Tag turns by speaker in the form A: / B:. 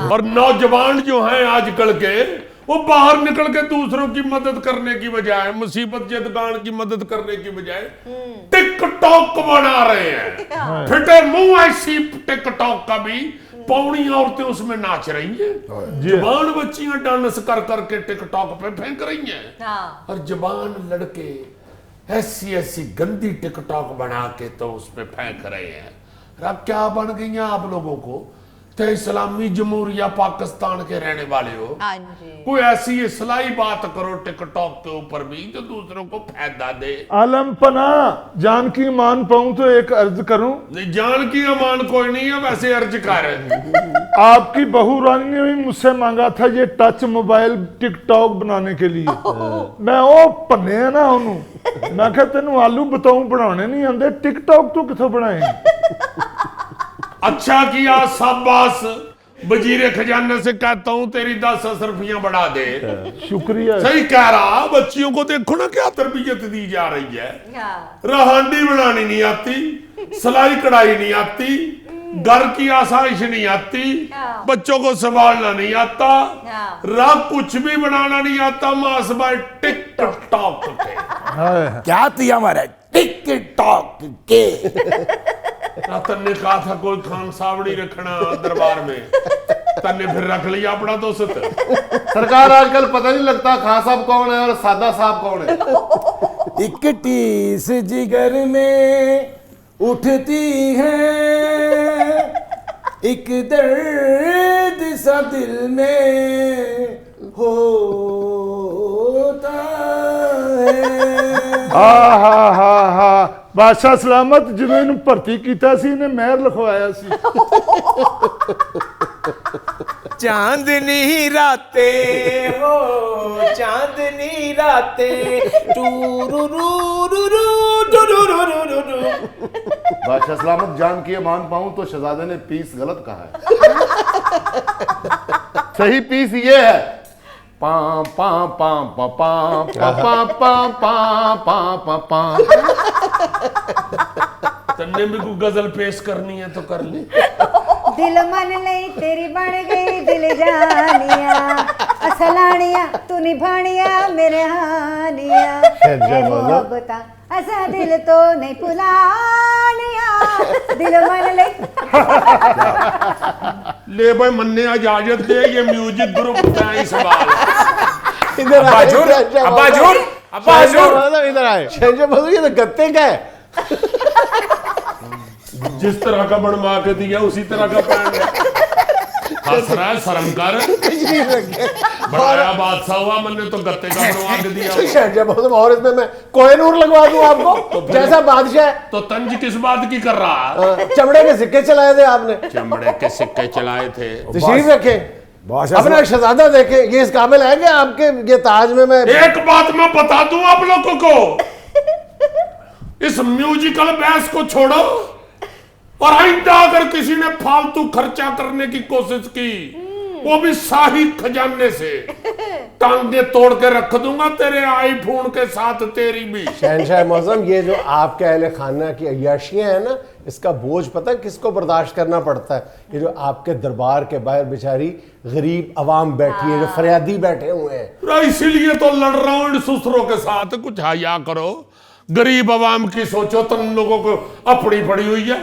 A: और नौजवान जो हैं आजकल के, वो बाहर निकल के दूसरों की मदद करने की बजाय, मुसीबत जदगान की मदद करने की बजाय टिकटॉक बना रहे हैं। फिटे मुंह ऐसी टिकटॉक का भी, पौड़ी औरतें उसमें नाच रही हैं, जवान बच्चियां डांस कर करके टिकटॉक पे फेंक रही हैं, और जवान लड़के ऐसी ऐसी गंदी टिकटॉक बना के तो उसमें फेंक रहे हैं। अब क्या बन गई हैं आप लोगों को? तो इस्लामी जमहूरिया पाकिस्तान के रहने वाले हो, कोई ऐसी इस्लाही बात करो टिकटॉक के ऊपर भी जो दूसरों को फायदा दे।
B: आलम पना जान की मान पाऊं तो एक अर्ज करूं?
A: नहीं, जान की अमान कोई नहीं है, वैसे अर्ज कर।
B: आपकी बहू रानी ने भी मुझसे मांगा था ये टच मोबाइल टिकटॉक बनाने के लिए। मैं वो पन्ने है ना उन्होंने, मैं क्या तेन आलू बताऊं बनाने नहीं आते, टिकटॉक तो कितों बनाए?
A: अच्छा किया, शाबाश। वजीरे खजाने से कहता हूँ तेरी 10 रुपया बढ़ा दे।
B: शुक्रिया।
A: सही कह रहा। बच्चियों को देखो ना क्या तरबियत दी जा रही है। रहांडी बनानी नहीं आती, सिलाई कढ़ाई नहीं आती, घर की आसाइश नहीं आती, बच्चों को संभालना नहीं आता, रात कुछ भी बनाना नहीं आता, मास बाय टिकटॉक के।
C: क्या थी हमारे टिकटॉक के?
A: तन्ने कहा था कोई खान सावड़ी रखना दरबार में, तन्ने फिर रख लिया अपना दोस्त।
D: सरकार आजकल पता नहीं लगता खान साहब कौन है और सादा साहब कौन है।
C: एक टीस जिगर में उठती है, एक दर्द सा दिल में होता है।
B: हा बादशाह सलामत जिन्होंने भर्ती किया सी ने मेहर लिखवाया सी।
C: चांदनी रातें हो, चांदनी रातें,
D: बादशाह सलामत जान की मान पाऊं तो शहजादे ने पीस गलत कहा है। सही पीस ये है, पा पा पा पा पा पा पा पा पा पा।
A: तन्ने भी कोई गजल पेश करनी है तो कर ले।
E: दिल मन नहीं तेरी बन गई दिल जानिया, असलानिया तू निभानिया मेरे हानिया, मोहब्बता ऐसा दिल तो नहीं भुलानिया, दिल मन नहीं।
A: ले भाई मन्ने इजाजत दे, ये म्यूजिक ग्रुप का ही सवाल।
D: इधर
C: अब्बाजूर, अब्बाजूर, अब्बाजूर,
D: इधर आए। शहजाद बोलो ये तो गत्ते का है।
A: जिस तरह का बनवा के दिया उसी तरह का पहन। हंस रहा है, शर्म कर। बड़ा बादशाह हुआ, मैंने तो गत्ते का बनवा के दिया।
D: शहजाद बोलो और इसमें मैं कोहिनूर लगवा दूं आपको तो जैसा बादशाह।
A: तो तंज किस बात की कर रहा है?
D: चमड़े के सिक्के चलाए थे आपने।
A: चमड़े के सिक्के चलाए थे।
D: तशरीफ रखें, अपना शहजादा देखें, ये इस काबिल है कि आपके ये ताज में मैं।
A: एक बात मैं बता दूं आप लोगों को, इस म्यूजिकल बहस को छोड़ो, और आइंदा अगर किसी ने फालतू खर्चा करने की कोशिश की, वो भी शाही खजाने से टांगे तोड़ के रख दूंगा तेरे आईफोन के साथ, तेरी भी।
D: शहनशाह मौज़म, ये जो आपके अहले खाना की अय्याशियां हैं ना, इसका बोझ पता है किसको बर्दाश्त करना पड़ता है? ये जो आपके दरबार के बाहर बेचारी गरीब अवाम बैठी है, जो फरियादी बैठे हुए हैं।
A: इसीलिए तो लड़ रहा हूं इन सुसरों के साथ। कुछ हया करो, गरीब अवाम की सोचो। तुम लोगों को अपनी पड़ी हुई है,